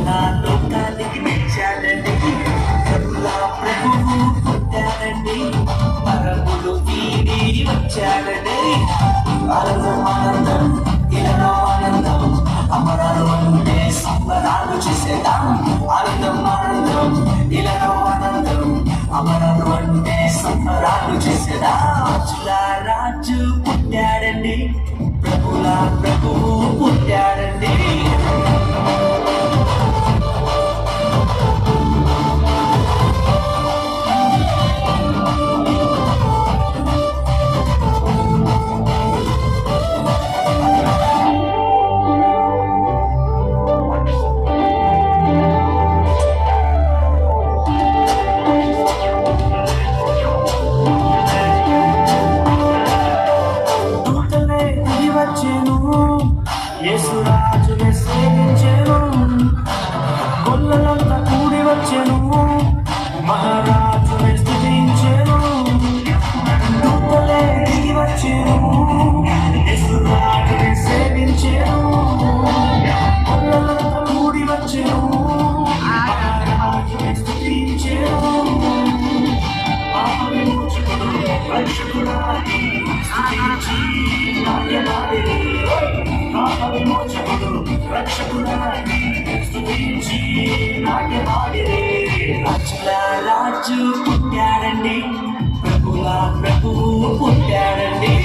నా లోకానికి తెచ్చాడండి. ప్రభుల ప్రభువు పుట్టాడండి, పరములు వీడి వచ్చాడండి. ఆనందం ఆనందం ఇలాలో ఆనందం, అమరాలు అంటే సంబరాలు చేసేద్దాం. ఆనందం ఆనందం ఇలాలో ఆనందం, అమరాలు అంటే సంబరాలు చేసేద్దాం. రాజుల రాజు పుట్టాడండి, ప్రభుల ప్రభువు పుట్టాడండి. యేసురాజుని సేవించెను, గొల్లలంతా కూడి వచ్చెను, మహారాజుని స్తుతించెను. దూతలే దిగి వచ్చెను, యేసురాజుని సేవించెను, గొల్లలంతా కూడి వచ్చెను, మహారాజుని స్తుతించెను. పాప విమోచకుడు రక్షకుడాని స్తుతించి నాట్యమాడిరి. విమోచకుడు రక్షకుడాని స్తుతించి నాట్యమాడిరి. రాజుల రాజు పుట్టాడండి, ప్రభుల ప్రభువు పుట్టాడండి.